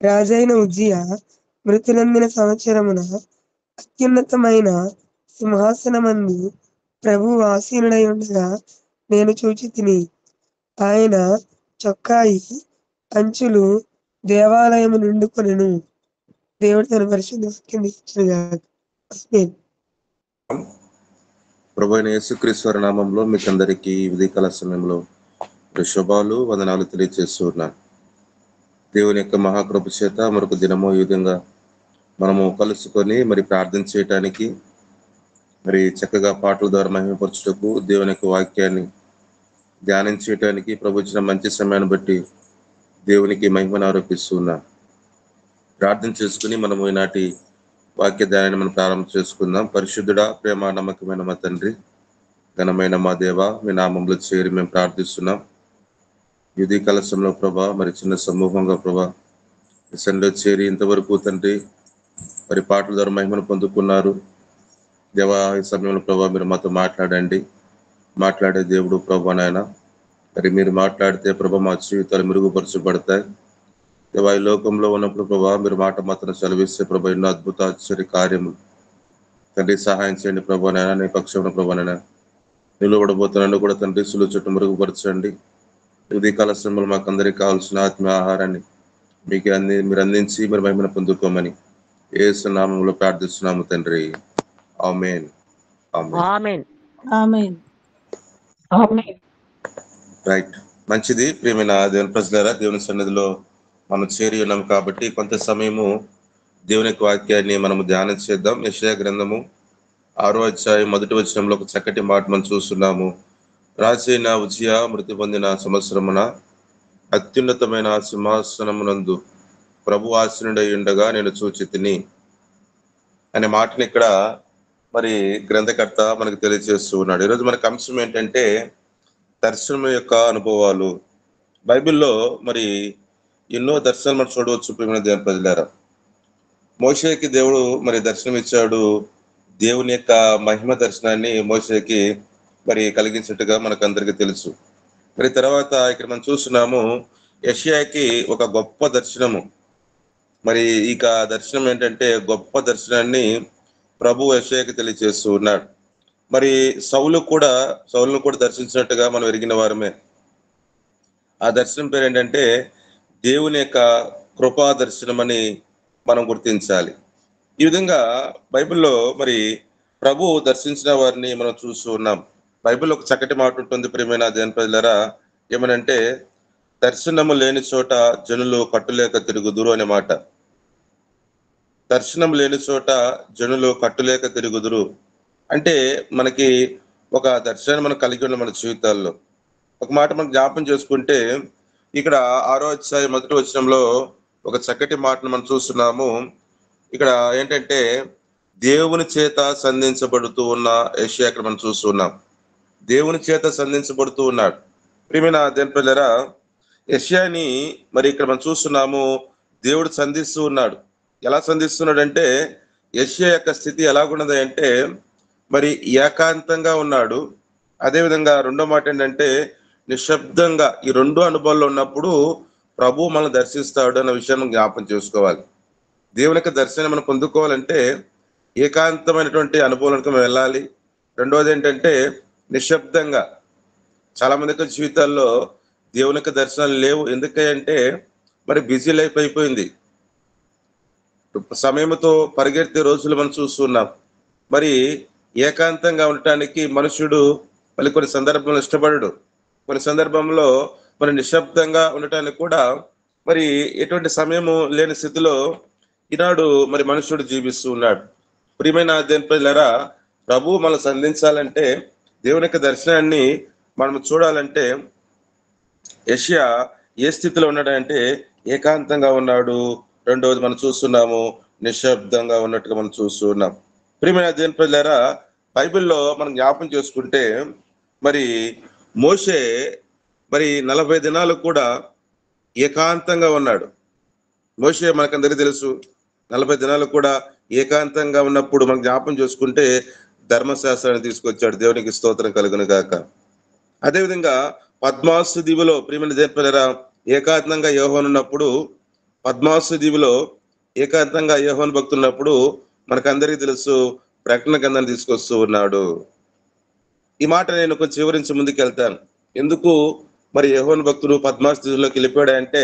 రాజైన ఉజ్జియా మృతునందిన సంవత్సరమున అత్యున్నతమైన సింహాసనమందు ప్రభువు ఆసీనుడై ఉండగా నేను చూచితిని. ఆయన చొక్కాయి అంచులు దేవాలయము నిండుకొనెను. దేవుడు తన పరిశుద్ధ వాక్యం దీవించునుగాక. ఆమేన్. ప్రభువైన యేసుక్రీస్తు నామంలో మీకు అందరికీ ఉదయకాల సమయంలో శుభాలు వందనాలు తెలియజేస్తూ ఉన్నాను. దేవుని యొక్క మహాకృప చేత మరొక దినమో ఈ విధంగా మనము కలుసుకొని మరి ప్రార్థన చేయటానికి, మరి చక్కగా పాటల ద్వారా మహిమపరచుటకు, దేవుని యొక్క వాక్యాన్ని ధ్యానం చేయటానికి ప్రభు ఇచ్చిన మంచి సమయాన్ని బట్టి దేవునికి మహిమను ఆరోపిస్తూ ఉన్నాను. ప్రార్థన చేసుకుని మనము ఈనాటి వాక్య ధ్యానాన్ని మనం ప్రారంభం చేసుకుందాం. పరిశుద్ధుడా, ప్రేమ నమ్మకమైన మా తండ్రి, ఘనమైన మా దేవ, మీ నామంలో చేరి మేము ప్రార్థిస్తున్నాం. యుద్ధ కలశంలో ప్రభా, మరి చిన్న సమూహంగా ప్రభా సంలో చేరి ఇంతవరకు తండ్రి మరి పాటల ద్వారా మహిమను పొందుకున్నారు. దేవా, ఈ సమయంలో ప్రభా మీరు మాతో మాట్లాడే దేవుడు ప్రభా నాయన. మరి మీరు మాట్లాడితే ప్రభా మా జీవితాలు మెరుగుపరచబడతాయి. దేవా, ఈ లోకంలో ఉన్నప్పుడు ప్రభా మీరు మాట మాత్రం సెలవిస్తే ప్రభా ఎన్నో అద్భుత ఆశ్చర్య కార్యములు తండ్రి సహాయం చేయండి ప్రభా నాయన. నీ పక్షంలో ప్రభా నాయన నిలబడబోతున్నాను కూడా తండ్రి సులువు చుట్టూ మెరుగుపరచండి. ఉదయ కాల శ్రమలు మాకు అందరికీ కావాల్సిన ఆత్మీయ ఆహారాన్ని మీకు మీరు అందించి మరి మహిమను పొందుకోమని యేసు నామములో ప్రార్థిస్తున్నాము తండ్రి. ఆమేన్. రైట్, మంచిది. ప్రియమైన దేవుని ప్రజలారా, దేవుని సన్నిధిలో మనం చేరి ఉన్నాం కాబట్టి కొంత సమయము దేవుని యొక్క వాక్యాన్ని మనము ధ్యానం చేద్దాం. యెషయా గ్రంథము 6వ అధ్యాయం 1వ వచనంలో ఒక చక్కటి మాట మనం చూస్తున్నాము. రాజైన ఉజ్జియా మృతి పొందిన సంవత్సరమున అత్యున్నతమైన సింహాసనమునందు ప్రభు ఆసీనుడై ఉండగా నేను చూచితిని అనే మాటని ఇక్కడ మరి గ్రంథకర్త మనకు తెలియజేస్తూ ఉన్నాడు. ఈరోజు మనకు అంశం ఏంటంటే దర్శనం యొక్క అనుభవాలు. బైబిల్లో మరి ఎన్నో దర్శనాలు మనం చూడవచ్చు. ప్రియమైన దేవుని ప్రజలారా, మోషేకి దేవుడు మరి దర్శనం ఇచ్చాడు. దేవుని యొక్క మహిమ దర్శనాన్ని మోషేకి మరి కలిగించినట్టుగా మనకు అందరికీ తెలుసు. మరి తర్వాత ఇక్కడ మనం చూస్తున్నాము యెషయాకి ఒక గొప్ప దర్శనము. మరి ఇక దర్శనం ఏంటంటే గొప్ప దర్శనాన్ని ప్రభు యెషయాకి తెలియజేస్తూ ఉన్నాడు. మరి సౌలును కూడా దర్శించినట్టుగా మనం ఎరిగిన వారమే. ఆ దర్శనం పేరు ఏంటంటే దేవుని యొక్క కృపా దర్శనం అని మనం గుర్తించాలి. ఈ విధంగా బైబిల్లో మరి ప్రభు దర్శించిన వారిని మనం చూస్తూ ఉన్నాం. బైబిల్లో ఒక చక్కటి మాట ఉంటుంది ప్రియమైన దేవుని ప్రజలారా, ఏమనంటే దర్శనము లేని చోట జనులు కట్టులేక తిరుగుదురు అనే మాట. దర్శనం లేని చోట జనులు కట్టులేక తిరుగుదురు అంటే మనకి ఒక దర్శనాన్ని మనం కలిగి ఉన్న మన జీవితాల్లో ఒక మాట మనం జ్ఞాపం చేసుకుంటే ఇక్కడ 6వ అధ్యాయం 1వ వచనంలో ఒక చక్కటి మాటను మనం చూస్తున్నాము. ఇక్కడ ఏంటంటే దేవుని చేత సంధించబడుతూ ఉన్న యెషయా ఇక్కడ మనం చూస్తున్నాం. దేవుని చేత సంధించబడుతూ ఉన్నాడు. ప్రియమైన దేవుని ప్రజలారా, యెషయాని మరి ఇక్కడ మనం చూస్తున్నాము. దేవుడు సంధిస్తూ ఉన్నాడు. ఎలా సంధిస్తున్నాడంటే యెషయా యొక్క స్థితి ఎలాగున్నది అంటే మరి ఏకాంతంగా ఉన్నాడు. అదేవిధంగా రెండో మాట ఏంటంటే నిశ్శబ్దంగా. ఈ రెండు అనుభవాల్లో ఉన్నప్పుడు ప్రభు మనల్ని దర్శిస్తాడు అన్న విషయాన్ని జ్ఞాపం చేసుకోవాలి. దేవుని యొక్క దర్శనం మనం పొందుకోవాలంటే ఏకాంతమైనటువంటి అనుభవాలకు మనం వెళ్ళాలి. రెండవది ఏంటంటే నిశ్శబ్దంగా. చాలా మంది యొక్క జీవితాల్లో దేవుని యొక్క దర్శనాలు లేవు. ఎందుకంటే మరి బిజీ లైఫ్ అయిపోయింది. సమయంతో పరిగెత్తే రోజులు మనం చూస్తున్నాం. మరి ఏకాంతంగా ఉండటానికి మనుషుడు మళ్ళీ కొన్ని సందర్భంలో ఇష్టపడడు. కొన్ని సందర్భంలో మరి నిశ్శబ్దంగా ఉండటానికి కూడా మరి ఎటువంటి సమయము లేని స్థితిలో ఈనాడు మరి మనుషుడు జీవిస్తూ ఉన్నాడు. ప్రియమైన దేవుని ప్రజలారా, ప్రభు మనం సంధించాలంటే దేవుని యొక్క దర్శనాన్ని మనం చూడాలంటే యెషయా ఏ స్థితిలో ఉన్నాడంటే ఏకాంతంగా ఉన్నాడు. రెండవది మనం చూస్తున్నాము నిశ్శబ్దంగా ఉన్నట్టుగా మనం చూస్తూ ఉన్నాం. ప్రియమైన దేవుని ప్రజలారా, బైబిల్లో మనం జ్ఞాపం చేసుకుంటే మరి మోషే మరి 40 దినాలు కూడా ఏకాంతంగా ఉన్నాడు. మోషే మనకందరికీ తెలుసు. 40 దినాలు కూడా ఏకాంతంగా ఉన్నప్పుడు మనం జ్ఞాపం చేసుకుంటే ధర్మశాస్త్రాన్ని తీసుకొచ్చాడు. దేవునికి స్తోత్రం కలుగును గాక. అదేవిధంగా పద్మాసు దీవులో ప్రియమైన దేవుని ప్రజలారా ఏకాంతంగా యెహోవా ఉన్నప్పుడు పద్మాసు దీవిలో ఏకాంతంగా యోహాను భక్తున్నప్పుడు మనకందరికీ తెలుసు, ప్రకటన గ్రంథాన్ని తీసుకొస్తూ ఉన్నాడు. ఈ మాట నేను కొంచెం వివరించి ముందుకు వెళ్తాను. ఎందుకు మరి యోహాను భక్తుడు పద్మాసు దీవిలోకి వెళ్ళిపోయాడంటే,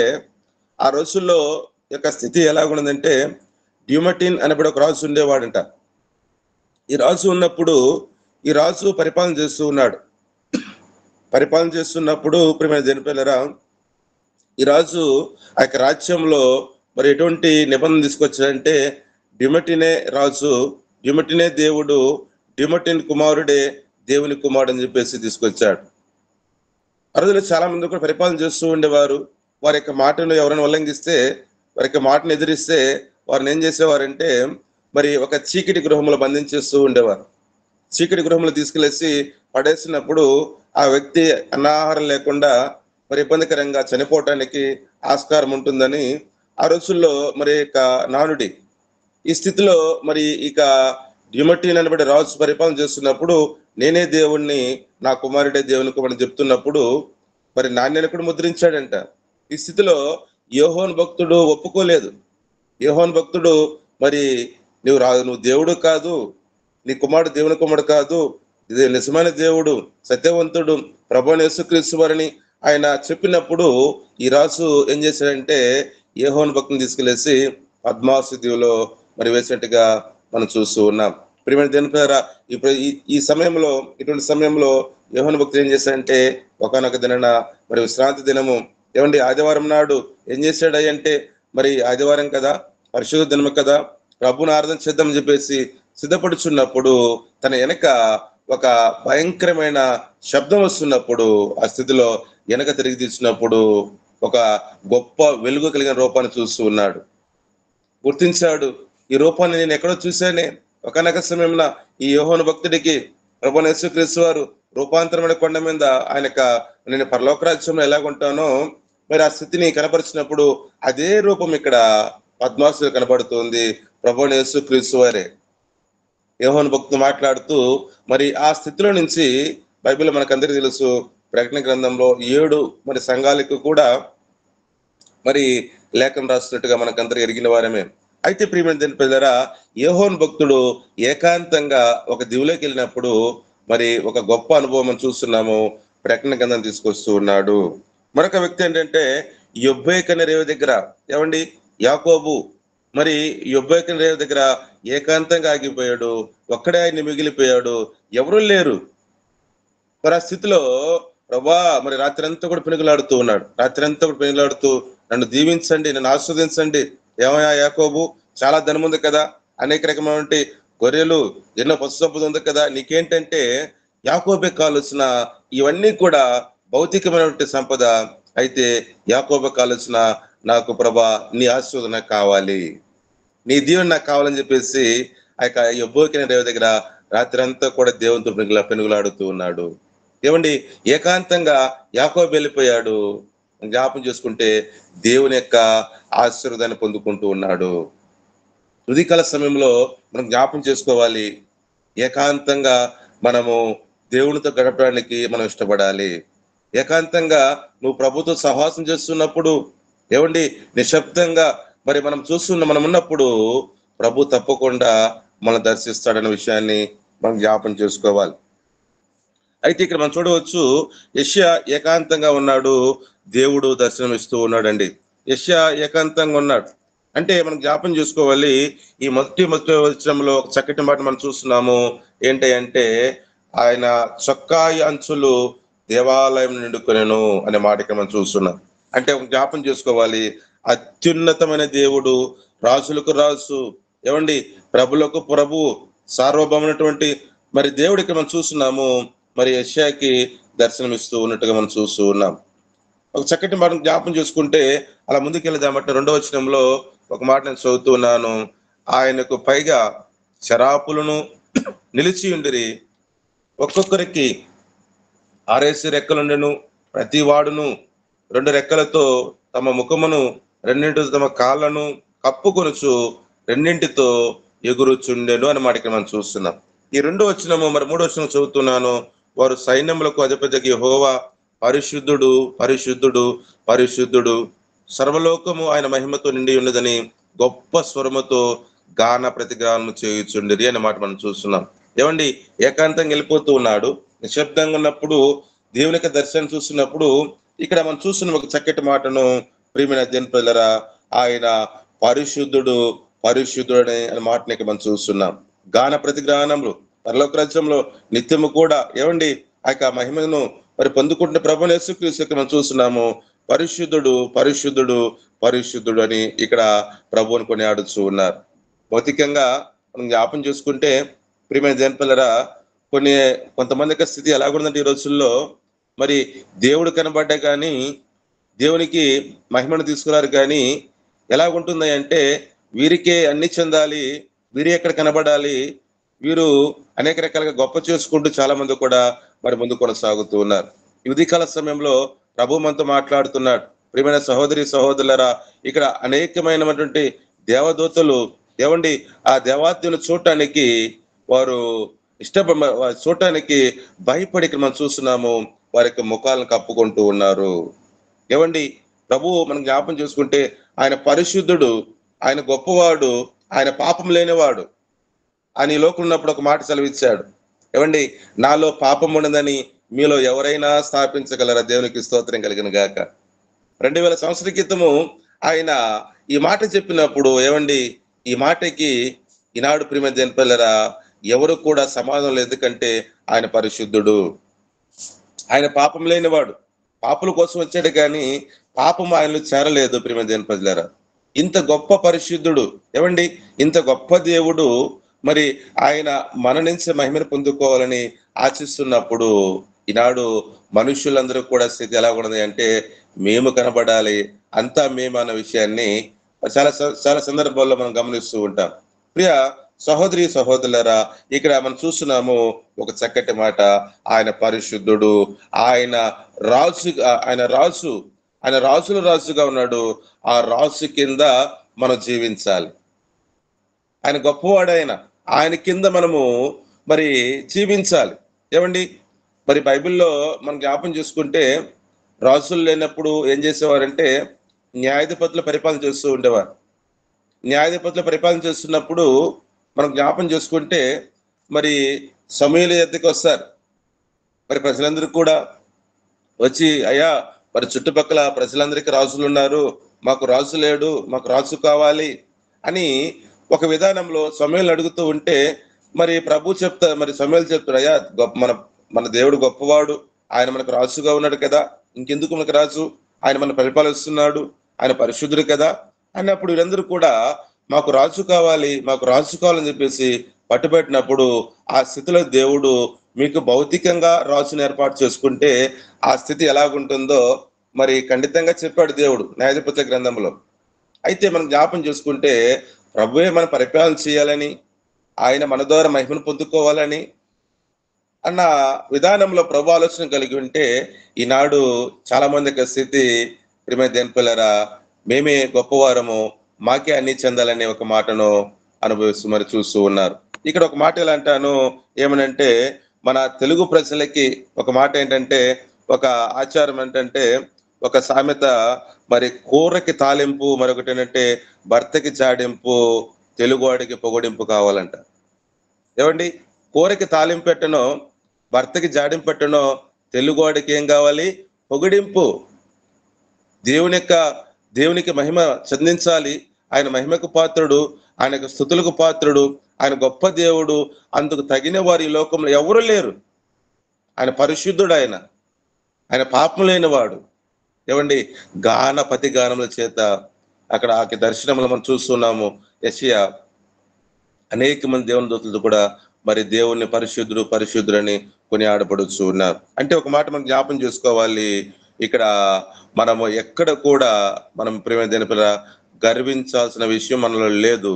ఆ రోజుల్లో యొక్క స్థితి ఎలాగుందంటే, డ్యూమటిన్ అనబడి ఒక రాజు ఉండేవాడంట. ఈ రాజు ఉన్నప్పుడు ఈ రాజు పరిపాలన చేస్తూ ఉన్నాడు. పరిపాలన చేస్తున్నప్పుడు ప్రియమైన జనపిల్లరా, ఈ రాజు ఆ యొక్క రాజ్యంలో మరి ఎటువంటి నిబంధన తీసుకొచ్చాడంటే, డ్యూమటినే రాజు, డ్యూమటినే దేవుడు, డ్యూమటిన్ కుమారుడే దేవుని కుమారుడు అని చెప్పేసి తీసుకొచ్చాడు. ఆ రోజుల్లో చాలా మంది కూడా పరిపాలన చేస్తూ ఉండేవారు. వారి యొక్క మాటను ఎవరైనా ఉల్లంఘిస్తే, వారి యొక్క మాటను ఎదిరిస్తే వారిని ఏం చేసేవారంటే, మరి ఒక చీకటి గృహంలో బంధించేస్తూ ఉండేవారు. చీకటి గృహంలో తీసుకెళ్లేసి పడేసినప్పుడు ఆ వ్యక్తి అన్నాహారం లేకుండా మరి ఇబ్బందికరంగా చనిపోవటానికి ఆస్కారం ఉంటుందని ఆ రోజుల్లో మరి ఇక నానుడి. ఈ స్థితిలో మరి ఇక డ్యూమటిన్ అనబడే రాజు పరిపాలన చేస్తున్నప్పుడు, నేనే దేవుణ్ణి, నా కుమారుడే దేవుని కుమారుడు చెప్తున్నప్పుడు మరి నాణ్యను కూడా ముద్రించాడంట. ఈ స్థితిలో యోహాను భక్తుడు ఒప్పుకోలేదు. యోహాను భక్తుడు మరి నువ్వు దేవుడు కాదు, నీ కుమారుడు దేవుని కుమారుడు కాదు, ఇది నిజమైన దేవుడు, సత్యవంతుడు, ప్రభువైన యేసుక్రీస్తు వారిని ఆయన చెప్పినప్పుడు ఈ రాజు ఏం చేశాడంటే, యోహాను భక్తుని తీసుకెళ్లేసి పద్మాసు దీవిలో మరి వేసినట్టుగా మనం చూస్తూ ఉన్నాం. ప్రియమైన దేవుని ద్వారా ఇప్పుడు ఈ సమయంలో, ఇటువంటి సమయంలో యోహాను భక్తుడు ఏం చేశాడంటే, ఒకనొక దినాన మరి విశ్రాంతి దినము, ఏమండి ఆదివారం నాడు ఏం చేశాడంటే, మరి ఆదివారం కదా, పరిశుద్ధ దినము కదా, ప్రభుని ఆరాధన చేద్దామని చెప్పేసి సిద్ధపడుచున్నప్పుడు తన వెనక ఒక భయంకరమైన శబ్దం వస్తున్నప్పుడు, ఆ స్థితిలో వెనక తిరిగి తీసినప్పుడు ఒక గొప్ప వెలుగు కలిగిన రూపాన్ని చూస్తూ ఉన్నాడు. గుర్తించాడు, ఈ రూపాన్ని నేను ఎక్కడో చూశానే. ఒకనొక సమయంలో ఈ యోహాను భక్తుడికి ప్రభువైన యేసుక్రీస్తు వారు రూపాంతరమైన కొండ మీద నేను పరలోక రాజ్యంలో ఎలాగుంటానో మరి ఆ స్థితిని కనపరిచినప్పుడు అదే రూపం ఇక్కడ పద్మాసులో కనబడుతుంది. ప్రభువైన యేసుక్రీస్తు వారే. యోహాను భక్తుడు మాట్లాడుతూ మరి ఆ స్థితిలో నుంచి బైబిల్ మనకందరికీ తెలుసు, ప్రకటన గ్రంథంలో 7 మరి సంఘాలకు కూడా మరి లేఖనం రాస్తున్నట్టుగా మనకందరూ ఎరిగిన వారమే. అయితే ప్రియమైన దేవుని ప్రజలారా, యోహాను భక్తుడు ఏకాంతంగా ఒక దివిలోకి వెళ్ళినప్పుడు మరి ఒక గొప్ప అనుభవం చూస్తున్నాము. ప్రకటన గ్రంథం తీసుకొస్తూ ఉన్నాడు. మరొక వ్యక్తి ఏంటంటే, యొబ్బేకనే రేవు దగ్గర, ఏమండి యాకోబు మరి యొబ్బేకనే రేవు దగ్గర ఏకాంతంగా ఆగిపోయాడు. ఒక్కడే ఆయన మిగిలిపోయాడు, ఎవరూ లేరు. మరి ఆ స్థితిలో ప్రభా మరి రాత్రి అంతా కూడా పెనుగులాడుతూ ఉన్నాడు. రాత్రి అంతా కూడా పెనుగులాడుతూ, నన్ను దీవించండి, నన్ను ఆస్వాదించండి. ఏమయ్యా యాకోబు, చాలా ధనం ఉంది కదా, అనేక రకమైన గొర్రెలు, ఎన్నో పశు సంపద ఉంది కదా, నీకేంటంటే యాకోబే కావలసిన ఇవన్నీ కూడా భౌతికమైనటువంటి సంపద. అయితే యాకోబే కావలసిన నాకు ప్రభా నీ ఆశీర్వాదం నాకు కావాలి, నీ దీవెన నాకు కావాలని చెప్పేసి ఆ యొక్క యొబ్బేకనే రేవు దగ్గర రాత్రి అంతా కూడా దేవునితో పెనుగులాడుతూ ఉన్నాడు. ఏమండి ఏకాంతంగా యాకోబు వెళ్ళిపోయాడు. జ్ఞాపం చేసుకుంటే దేవుని యొక్క ఆశీర్వాదాన్ని పొందుకుంటూ ఉన్నాడు. ఉదయకాల సమయంలో మనం జ్ఞాపం చేసుకోవాలి, ఏకాంతంగా మనము దేవునితో గడపడానికి మనం ఇష్టపడాలి. ఏకాంతంగా నువ్వు ప్రభుతో సహవాసం చేస్తున్నప్పుడు, ఏమండి నిశ్శబ్దంగా మరి మనం ఉన్నప్పుడు ప్రభు తప్పకుండా మనం దర్శిస్తాడన్న విషయాన్ని మనం జ్ఞాపం చేసుకోవాలి. అయితే ఇక్కడ మనం చూడవచ్చు, యెషయా ఏకాంతంగా ఉన్నాడు, దేవుడు దర్శనం ఇస్తూ ఉన్నాడండి. యెషయా ఏకాంతంగా ఉన్నాడు అంటే మనం జ్ఞాపం చేసుకోవాలి. ఈ మొదటి వచనంలో ఒక చక్కటి మాట మనం చూస్తున్నాము. ఏంటంటే, ఆయన చొక్కాయి అంచులు దేవాలయం నిండుకొనెను అనే మాట ఇక్కడ మనం చూస్తున్నాం. అంటే జ్ఞాపం చేసుకోవాలి, అత్యున్నతమైన దేవుడు, రాజులకు రాజు, ఏమండి ప్రభులకు ప్రభు, సార్వభౌమైనటువంటి మరి దేవుడు ఇక్కడ మనం చూస్తున్నాము. మరి యెషయాకి దర్శనం ఇస్తూ ఉన్నట్టుగా మనం చూస్తూ ఉన్నాం. ఒక చక్కటి మాట జ్ఞాపం చేసుకుంటే అలా ముందుకు వెళ్దామంటే 2వ వచనంలో ఒక మాట నేను చదువుతూ ఉన్నాను. ఆయనకు పైగా శరాపులను నిలిచి ఉండిరి, ఒక్కొక్కరికి 6 రెక్కలుండెను, ప్రతి వాడును 2 రెక్కలతో తమ ముఖమును, 2 తమ కాళ్ళను కప్పుకొనుచు 2 ఎగురుచుండెను అని మాట ఇక్కడ మనం చూస్తున్నాం. ఈ 2వ వచనము మరి 3వ వచనం చదువుతున్నాను. వారు సైన్యములకు అధిపతికి యెహోవా పరిశుద్ధుడు, పరిశుద్ధుడు, పరిశుద్ధుడు, సర్వలోకము ఆయన మహిమతో నిండి ఉన్నదని గొప్ప స్వరముతో గాన ప్రతిగానం చేయుచుండిరి అనే మాట మనం చూస్తున్నాం. ఏమండి, ఏకాంతంగా వెళ్ళిపోతూ ఉన్నాడు. నిశ్శబ్దంగా ఉన్నప్పుడు దేవునికి దర్శనం చూస్తున్నప్పుడు ఇక్కడ మనం చూస్తున్న ఒక చక్కటి మాటను, ప్రియమైన దేవుని ప్రజలారా, ఆయన పరిశుద్ధుడు పరిశుద్ధుడు అనే మాటని మనం చూస్తున్నాం. గాన ప్రతిగానములు పరలోక రాజ్యంలో నిత్యము కూడా ఏమండి ఆ యొక్క మహిమను మరి పొందుకుంటున్న ప్రభువుని యేసుక్రీస్తుకి మనం చూస్తున్నాము. పరిశుద్ధుడు పరిశుద్ధుడు పరిశుద్ధుడు అని ఇక్కడ ప్రభువుని కొనియాడుతూ ఉన్నారు. భౌతికంగా మనం జ్ఞాపం చేసుకుంటే ప్రియమైన జనపల్లరా, కొంతమంది యొక్క స్థితి ఎలాగుందంటే ఈ రోజుల్లో, మరి దేవుడు కనబడ్డా కానీ దేవునికి మహిమను తీసుకురారు. కానీ ఎలాగుంటుంది అంటే వీరికే అన్ని చెందాలి, వీరి ఎక్కడ కనబడాలి, వీరు అనేక రకాలుగా గొప్ప చేసుకుంటూ చాలా మంది కూడా మరి ముందు కొనసాగుతూ ఉన్నారు. ఈ ఉదయకాల సమయంలో ప్రభు మనతో మాట్లాడుతున్నాడు. ప్రియమైన సహోదరి సహోదరులరా, ఇక్కడ అనేకమైనటువంటి దేవదూతలు ఏమండి ఆ దేవాత్మను చూడటానికి వారు చూడటానికి భయపడి ఇక్కడ మనం చూస్తున్నాము, వారి యొక్క ముఖాలను కప్పుకుంటూ ఉన్నారు. ఏమండి, ప్రభు మనం జ్ఞాపం చేసుకుంటే ఆయన పరిశుద్ధుడు, ఆయన గొప్పవాడు, ఆయన పాపం లేనివాడు అని లోకం ఉన్నప్పుడు ఒక మాట సెలవిచ్చాడు. ఏమండి, నాలో పాపం ఉన్నదని మీలో ఎవరైనా స్థాపించగలరా? దేవునికి స్తోత్రం కలిగిన గాక. 2000 సంవత్సరాల క్రితము ఆయన ఈ మాట చెప్పినప్పుడు ఏమండి, ఈ మాటకి ఈనాడు ప్రియమైన జనపల్లరా ఎవరు కూడా సమాధానం లేదు. ఎందుకంటే ఆయన పరిశుద్ధుడు, ఆయన పాపం లేనివాడు. పాపుల కోసం వచ్చాడు కానీ పాపం ఆయనలో చేరలేదు. ప్రియమైన జనపల్లరా, ఇంత గొప్ప పరిశుద్ధుడు, ఏమండి ఇంత గొప్ప దేవుడు, మరి ఆయన మన నుంచి మహిమను పొందుకోవాలని ఆశిస్తున్నప్పుడు ఈనాడు మనుషులందరూ కూడా స్థితి ఎలా ఉన్నది అంటే మేము కనబడాలి, అంతా మేము అన్న విషయాన్ని చాలా చాలా సందర్భాల్లో మనం గమనిస్తూ ఉంటాం. ప్రియ సహోదరి సహోదరులరా, ఇక్కడ మనం చూస్తున్నాము ఒక చక్కటి మాట, ఆయన పరిశుద్ధుడు, ఆయన రాజు, ఆయన రాజుల రాజుగా ఉన్నాడు. ఆ రాజు కింద మనం జీవించాలి. ఆయన గొప్పవాడైన ఆయన కింద మనము మరి జీవించాలి. ఏమండి, మరి బైబిల్లో మనం జ్ఞాపం చేసుకుంటే రాజులు లేనప్పుడు ఏం చేసేవారంటే న్యాయాధిపతుల పరిపాలన చేస్తూ ఉండేవారు. న్యాయాధిపతుల పరిపాలన చేస్తున్నప్పుడు మనం జ్ఞాపం చేసుకుంటే మరి సమూయేలు ఎద్దకు వస్తారు. మరి ప్రజలందరూ కూడా వచ్చి, అయ్యా మరి చుట్టుపక్కల ప్రజలందరికీ రాజులు ఉన్నారు, మాకు రాజు లేడు, మాకు రాజు కావాలి అని ఒక విధానంలో సమూయేలు అడుగుతూ ఉంటే మరి ప్రభు మరి సమూయేలు చెప్తాడు, అయ్యా మన దేవుడు గొప్పవాడు, ఆయన మనకు రాజుగా ఉన్నాడు కదా, ఇంకెందుకు మనకు రాజు, ఆయన మన పరిపాలిస్తున్నాడు, ఆయన పరిశుద్ధుడు కదా అన్నప్పుడు వీరందరూ కూడా మాకు రాజు కావాలి, మాకు రాజు కావాలని చెప్పేసి పట్టుబెట్టినప్పుడు ఆ స్థితిలో దేవుడు మీకు భౌతికంగా రాజును ఏర్పాటు చేసుకుంటే ఆ స్థితి ఎలాగుంటుందో మరి ఖండితంగా చెప్పాడు దేవుడు న్యాయాధిపతుల గ్రంథంలో. అయితే మనం జ్ఞాపం చేసుకుంటే ప్రభువే మన పరిపాలన చేయాలని, ఆయన మన ద్వారా మహిమను పొందుకోవాలని అన్న విధానంలో ప్రభు ఆలోచన కలిగి ఉంటే ఈనాడు చాలా మంది యొక్క స్థితి ప్రియమైన దేవునిపిల్లరా, మేమే గొప్పవారము, మాకే అన్ని చెందాలనే ఒక మాటను అనుభవిస్తూ మరి చూస్తూ ఉన్నారు. ఇక్కడ ఒక మాట ఎలా అంటాను ఏమనంటే, మన తెలుగు ప్రజలకి ఒక మాట ఏంటంటే, ఒక ఆచారం ఏంటంటే, ఒక సామెత, మరి కూరకి తాలింపు, మరొకటి ఏంటంటే భర్తకి చాడింపు, తెలుగువాడికి పొగడింపు కావాలంట. ఏమండి, కూరకి తాలింపు పెట్టనో, భర్తకి జాడింపు పెట్టనో, తెలుగువాడికి ఏం కావాలి? పొగడింపు. దేవునికి మహిమ చెందించాలి. ఆయన మహిమకు పాత్రుడు, ఆయనకు స్తుతులకు పాత్రుడు, ఆయన గొప్ప దేవుడు, అందుకు తగిన వారు ఈ లోకంలో ఎవరు లేరు. ఆయన పరిశుద్ధుడు, ఆయన పాపం లేనివాడు. ఏమండి, పతి గానముల చేత అక్కడ ఆ దర్శనంలో మనం చూస్తున్నాము. యెషయా అనేక మంది దేవుని దూతలతో కూడా మరి దేవుణ్ణి పరిశుద్ధుడు పరిశుద్ధుడని కొనియాడబడుతూ ఉన్నారు. అంటే ఒక మాట మనం జ్ఞాపం చేసుకోవాలి, ఇక్కడ మనము ఎక్కడ కూడా మనం ప్రేమ దేనిపైన గర్వించాల్సిన విషయం మనలో లేదు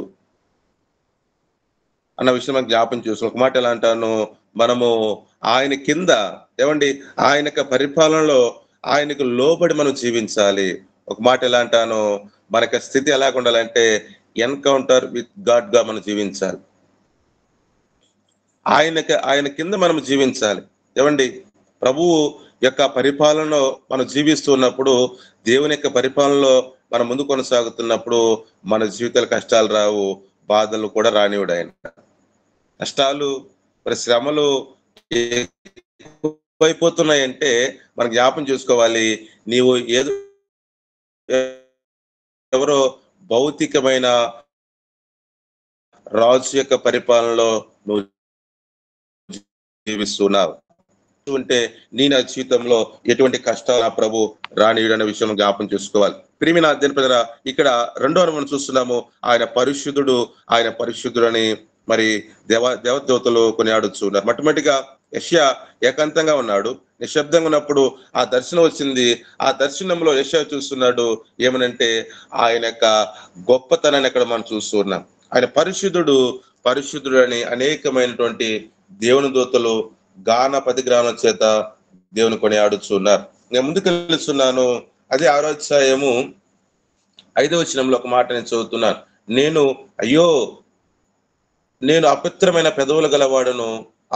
అన్న విషయం మనం జ్ఞాపం చేసుకోవాలి. ఒక మాట ఎలా అంటాను, మనము ఆయన కింద, ఏమండి ఆయన పరిపాలనలో ఆయనకు లోబడి మనం జీవించాలి. ఒక మాట ఎలా అంటాను, మనకి స్థితి ఎలా ఉండాలంటే ఎన్కౌంటర్ విత్ గాడ్ గా మనం జీవించాలి. ఆయన కింద మనం జీవించాలి. ఏమండి, ప్రభువు యొక్క పరిపాలనలో మనం జీవిస్తున్నప్పుడు దేవుని యొక్క పరిపాలనలో మనం ముందు కొనసాగుతున్నప్పుడు మన జీవితాల కష్టాలు రావు, బాధలు కూడా రానివ్వడు ఆయన. కష్టాలు మరి శ్రమలు ఎక్కువైపోతున్నాయంటే మనం జ్ఞాపం చేసుకోవాలి, నీవు ఏదో ఎవరో భౌతికమైన రాజు యొక్క పరిపాలనలో నువ్వు జీవిస్తున్నావు ఉంటే నీ నా జీవితంలో ఎటువంటి కష్టాలు ఆ ప్రభు రానియడనే విషయం జ్ఞాపం చేసుకోవాలి. ప్రియమైన అధ్యయన ప్రజల, ఇక్కడ రెండో మనం చూస్తున్నాము, ఆయన పరిశుద్ధుడు అని మరి దేవదూతలు కొనియాడుతున్నారు. మొట్టమొదటిగా యెషయా ఏకాంతంగా ఉన్నాడు, నిశ్శబ్దంగా ఉన్నప్పుడు ఆ దర్శనం వచ్చింది. ఆ దర్శనంలో యెషయా చూస్తున్నాడు ఏమనంటే ఆయన యొక్క గొప్పతనాన్ని అక్కడ మనం చూస్తున్నాం. ఆయన పరిశుద్ధుడు అని అనేకమైనటువంటి దేవుని దూతలు గాన పదిగ్రామం చేత దేవుని కొనియాడుచున్నారు. నేను ముందుకు వెళ్తున్నాను. అదే 6వ అధ్యాయము 5వ వచనంలో ఒక మాట నేను చదువుతున్నాను. నేను అపవిత్రమైన పెదవులు గలవాడును,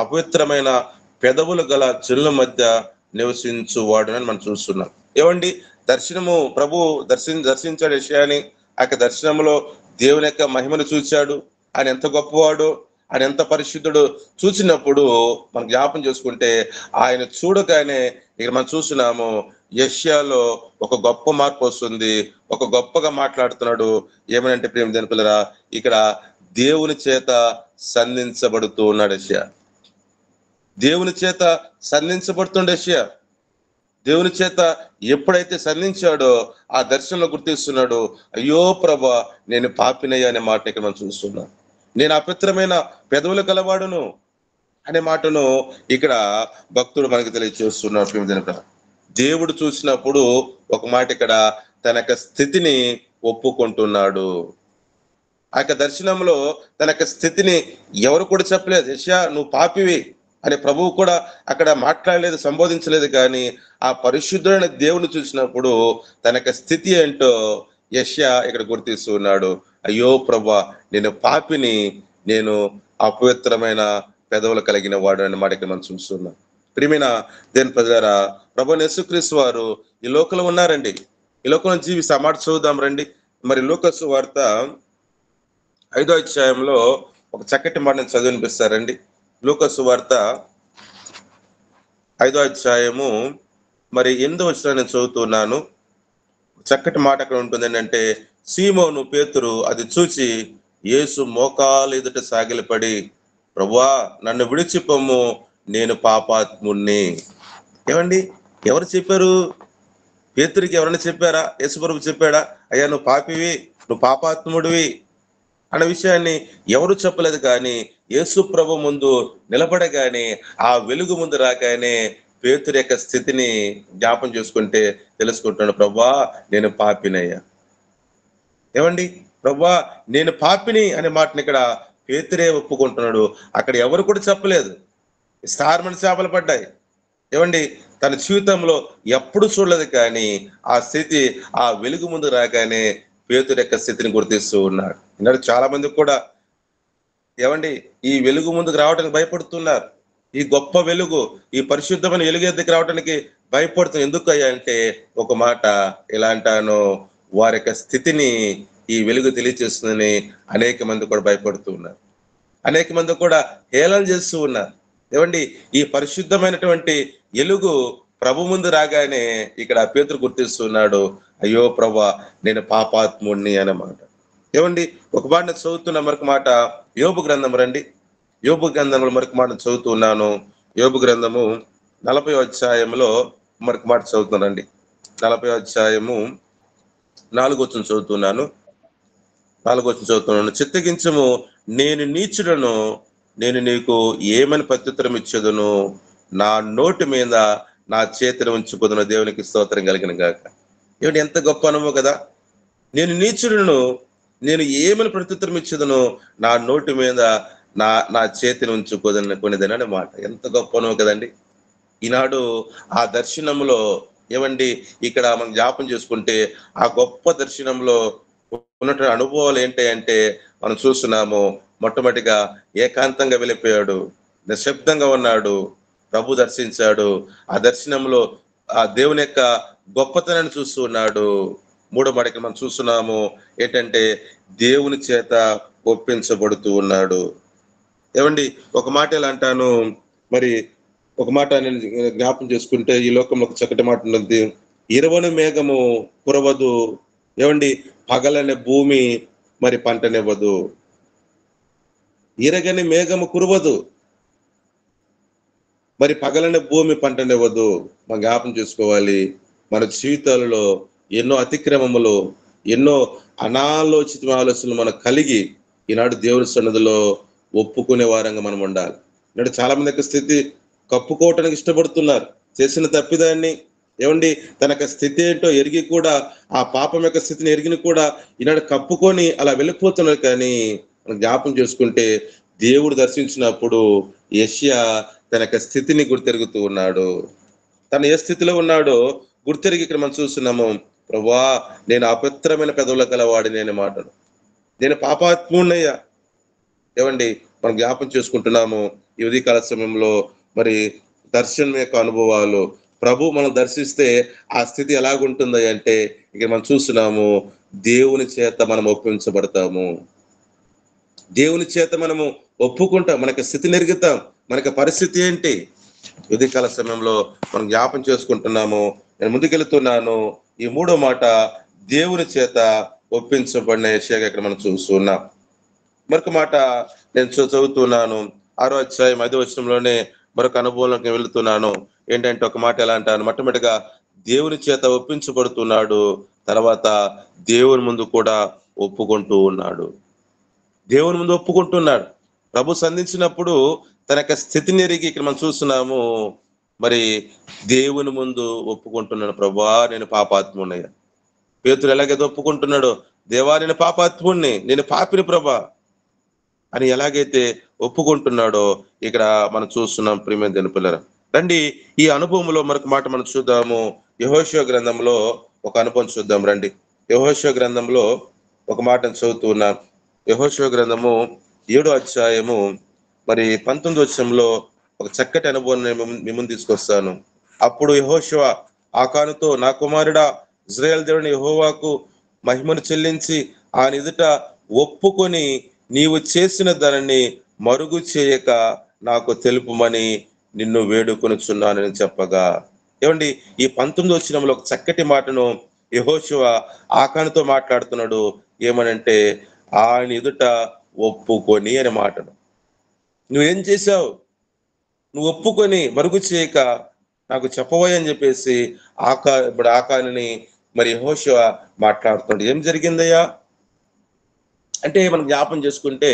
అపవిత్రమైన పెదవులు గల జనుల మధ్య నివసించువాడునని మనం చూస్తున్నాం. ఏమండి, ప్రభు దర్శించాడు యెషయాని. ఆ యొక్క దర్శనంలో దేవుని యొక్క మహిమను చూశాడు. ఆయన ఎంత గొప్పవాడు, ఆయన ఎంత పరిశుద్ధుడు చూసినప్పుడు మనం జ్ఞాపం చేసుకుంటే ఆయన చూడగానే ఇక్కడ మనం చూస్తున్నాము యెషయాలో ఒక గొప్ప మార్పు వస్తుంది. ఒక గొప్పగా మాట్లాడుతున్నాడు. ఏమనంటే ప్రేమ దేవుని పిల్లరా, ఇక్కడ దేవుని చేత సంధించబడుతూ ఉన్నాడు యెషయా. దేవుని చేత సంధించబడుతుండే యెషయా. దేవుని చేత ఎప్పుడైతే సంధించాడో ఆ దర్శనంలో గుర్తిస్తున్నాడు, అయ్యో ప్రభా నేను పాపినయ్యా అనే మాట ఇక్కడ మనం చూస్తున్నాం. నేను అపవిత్రమైన పెదవులు కలవాడును అనే మాటను ఇక్కడ భక్తుడు మనకు తెలియజేస్తున్నాడు. దేవుడు చూసినప్పుడు ఒక మాట ఇక్కడ తన యొక్క స్థితిని ఒప్పుకుంటున్నాడు. ఆ యొక్క దర్శనంలో తన యొక్క స్థితిని ఎవరు కూడా చెప్పలేదు. యెషయా నువ్వు పాపివి అని ప్రభువు కూడా అక్కడ మాట్లాడలేదు, సంబోధించలేదు. కానీ ఆ పరిశుద్ధుడైన దేవుని చూసినప్పుడు తన యొక్క స్థితి ఏంటో యెషయా ఇక్కడ గుర్తిస్తున్నాడు. అయ్యో ప్రభా నేను పాపిని, నేను అపవిత్రమైన పెదవులు కలిగిన వాడు అనే మాట ఇక్కడ మనం చూస్తున్నాం. ప్రియమైన దేవుని ప్రజలారా, ప్రభువైన యేసుక్రీస్తు వారు ఈ లోకంలో ఉన్నారండి. ఈ లోకంలో జీవిస్తా మాట చూద్దాం రండి. మరి లూకా సువార్త 5వ అధ్యాయంలో ఒక చక్కటి మాట నేను చదివినిపిస్తారండి. లూకా సువార్త 5వ అధ్యాయము మరి 8వ వచనం నేను చదువుతున్నాను. చక్కటి మాట అక్కడ ఉంటుంది. ఏంటంటే, సీమోను పేతురు అది చూచి యేసు మోకాలు ఎదుట సాగిలపడి, ప్రభువా నన్ను విడిచిపోము, నేను పాపాత్ముణ్ణి. ఏమండి, ఎవరు చెప్పారు? పేతురికి ఎవరైనా చెప్పారా? యేసు ప్రభు చెప్పాడా? అయ్యా నువ్వు పాపివి, నువ్వు పాపాత్ముడివి అన్న విషయాన్ని ఎవరు చెప్పలేదు. కానీ యేసు ప్రభు ముందు నిలబడగానే, ఆ వెలుగు ముందు రాగానే పేతురు యొక్క స్థితిని జ్ఞాపం చేసుకుంటే తెలుసుకుంటున్నాడు, ప్రభువా నేను పాపినయ్యా. ఏమండి, ప్రభువా నేను పాపిని అనే మాటని ఇక్కడ పేతురే ఒప్పుకుంటున్నాడు. అక్కడ ఎవరు కూడా చెప్పలేదు. స్టార్మన్ చేపలు పడ్డాయి. ఏమండి, తన జీవితంలో ఎప్పుడు చూడలేదు. కానీ ఆ స్థితి ఆ వెలుగు ముందు రాగానే పేతురు యొక్క స్థితిని గుర్తిస్తూ ఉన్నాడు. ఈనాడు చాలా మంది కూడా ఏమండి ఈ వెలుగు ముందుకు రావడానికి భయపడుతున్నారు. ఈ గొప్ప వెలుగు, ఈ పరిశుద్ధమైన వెలుగు ఎద్దకు రావడానికి భయపడుతున్నారు. ఎందుకు అయ్యా అంటే, ఒక మాట ఎలా అంటాను, వారి యొక్క స్థితిని ఈ వెలుగు తెలియజేస్తుందని అనేక మంది కూడా భయపడుతూ ఉన్నారు. అనేక మంది కూడా హేళన చేస్తూ ఉన్నారు. ఏమండి, ఈ పరిశుద్ధమైనటువంటి వెలుగు ప్రభు ముందు రాగానే ఇక్కడ పేతురు గుర్తిస్తున్నాడు, అయ్యో ప్రభా నేను పాపాత్ముణ్ణి అన్నమాట. ఏమండి, ఒక మాట చదువుతున్న మరొక మాట యోబు గ్రంథం రండి. యోబు గ్రంథంలో మరొక మాట చదువుతున్నాను. యోబు గ్రంథము 40వ అధ్యాయంలో మరొక మాట చదువుతున్నానండి. 40వ అధ్యాయము 4వ వచనం చదువుతున్నాను. 4వ వచనం చదువుతున్నాను. చిత్తగించము, నేను నీచుడను, నేను నీకు ఏమని ప్రత్యుత్తరం ఇచ్చేదను, నా నోటి మీద నా చేతిని ఉంచుకున్న దేవునికి స్తోత్రం కలిగిన గాక. ఏమిటి, ఎంత గొప్ప అనుభవం కదా. నేను నీచుడును, నేను ఏమని ప్రత్యుత్తరం ఇచ్చేదను, నా నోటి మీద నా చేతిని ఉంచుకోదనుకునేదని మాట. ఎంత గొప్ప అనుభవం కదండి. ఈనాడు ఆ దర్శనంలో ఏమండి, ఇక్కడ మనం జ్ఞాపం చేసుకుంటే ఆ గొప్ప దర్శనంలో ఉన్నటువంటి అనుభవాలు ఏంటి అంటే మనం చూస్తున్నాము. మొట్టమొదటిగా ఏకాంతంగా వెళ్ళిపోయాడు, నిశ్శబ్దంగా ఉన్నాడు, ప్రభు దర్శించాడు. ఆ దర్శనంలో ఆ దేవుని యొక్క గొప్పతనాన్ని చూస్తూ ఉన్నాడు. మూడో మాట ఇక్కడ మనం చూస్తున్నాము ఏంటంటే దేవుని చేత ఒప్పించబడుతూ ఉన్నాడు. ఏమండి, ఒక మాట ఎలా అంటాను, మరి ఒక మాట నేను జ్ఞాపం చేసుకుంటే ఈ లోకంలో ఒక చక్కటి మాట ఉన్నది, ఇరవని మేఘము కురవదు, ఏమండి, పగలనే భూమి మరి పంటనివ్వదు. ఇరగని మేఘము కురవదు, మరి పగలనే భూమి పంటనివ్వదు. మనం జ్ఞాపం చేసుకోవాలి, మన జీవితాలలో ఎన్నో అతిక్రమములు, ఎన్నో అనాలోచిత ఆలోచనలు మనకు కలిగి ఈనాడు దేవుని సన్నిధిలో ఒప్పుకునే వారంగా మనం ఉండాలి. ఈనాడు చాలా మంది యొక్క స్థితి కప్పుకోవటానికి ఇష్టపడుతున్నారు. చేసిన తప్పిదాన్ని, ఏమండి, తన యొక్క స్థితి ఏంటో ఎరిగి కూడా, ఆ పాపం యొక్క స్థితిని ఎరిగిని కూడా ఈనాడు కప్పుకొని అలా వెళ్ళిపోతున్నారు. కానీ మనం జ్ఞాపం చేసుకుంటే దేవుడు దర్శించినప్పుడు యెషయా తన యొక్క స్థితిని గుర్తెరుగుతూ ఉన్నాడు. తను ఏ స్థితిలో ఉన్నాడో గుర్తెరిగి ఇక్కడ మనం చూస్తున్నాము, ప్రభువా నేను అపవిత్రమైన పెదవుల గలవాడిని అనే మాటను, నేను పాపాత్మున్నయ్యా. ఏమండి, మనం జ్ఞాపం చేసుకుంటున్నాము ఈ ఉదయకాల సమయంలో మరి దర్శనం యొక్క అనుభవాలు. ప్రభు మనం దర్శిస్తే ఆ స్థితి ఎలాగుంటుంది అంటే, ఇక మనం చూస్తున్నాము దేవుని చేత మనం ఒప్పించబడతాము. దేవుని చేత మనము ఒప్పుకుంటాం, మనకి స్థితిని ఎరుగుతాం, మనకి పరిస్థితి ఏంటి. ఉదయకాల సమయంలో మనం జ్ఞాపం చేసుకుంటున్నాము. నేను ముందుకెళ్తున్నాను. ఈ మూడో మాట, దేవుని చేత ఒప్పించబడిన యెషయాగా ఇక్కడ మనం చూస్తున్నాం. మరొక మాట నేను చదువుతున్నాను, 6వ అధ్యాయం 5వ వచనంలోనే మరొక అనుభవంలోకి వెళుతున్నాను. ఏంటంటే ఒక మాట ఎలా అంటాను, మొట్టమొదటిగా దేవుని చేత ఒప్పించబడుతున్నాడు, తర్వాత దేవుని ముందు కూడా ఒప్పుకుంటూ ఉన్నాడు. దేవుని ముందు ఒప్పుకుంటున్నాడు. ప్రభు సంధించినప్పుడు తన యొక్క స్థితిని ఎరిగి ఇక్కడ మనం చూస్తున్నాము, మరి దేవుని ముందు ఒప్పుకుంటున్నాడు, ప్రభువా నేను పాపాత్మున్నయ్యా. పేతురు ఎలాగైతే ఒప్పుకుంటున్నాడో, దేవా నేను పాపాత్ముణ్ణి, నేను పాపిని ప్రభా అని ఎలాగైతే ఒప్పుకుంటున్నాడో ఇక్కడ మనం చూస్తున్నాం. ప్రియమైన దేవుని పిల్లరా, రండి ఈ అనుభవంలో మరొక మాట మనం చూద్దాము. యెహోషువ గ్రంథంలో ఒక అనుభవం చూద్దాం. రండి, యెహోషువ గ్రంథంలో ఒక మాటను చదువుతున్నాం. యెహోషువ గ్రంథము 7వ అధ్యాయము మరి 19వ వచనంలో ఒక చక్కటి అనుభవాన్ని మీ ముందు తీసుకొస్తాను. అప్పుడు యెహోషువ ఆకానుతో, నా కుమారుడా, ఇశ్రాయేలు దేవుని యెహోవాకు మహిమను చెల్లించి ఆయన ఎదుట ఒప్పుకొని నీవు చేసిన దానిని మరుగు చేయక నాకు తెలుపుమని నిన్ను వేడుకొనుచున్నానని చెప్పగా. ఏమండి, ఈ 19వ వచనంలో ఒక చక్కటి మాటను యెహోషువ ఆకానుతో మాట్లాడుతున్నాడు. ఏమనంటే ఆయన ఎదుట ఒప్పుకొని అనే మాటను. నువ్వేం చేశావు? నువ్వు ఒప్పుకొని మరుగు చేయక నాకు చెప్పబోయని అని చెప్పేసి ఇప్పుడు ఆకాని మరి యెహోషువ మాట్లాడుతున్నాడు. ఏం జరిగిందయ్యా అంటే, మనం జ్ఞాపం చేసుకుంటే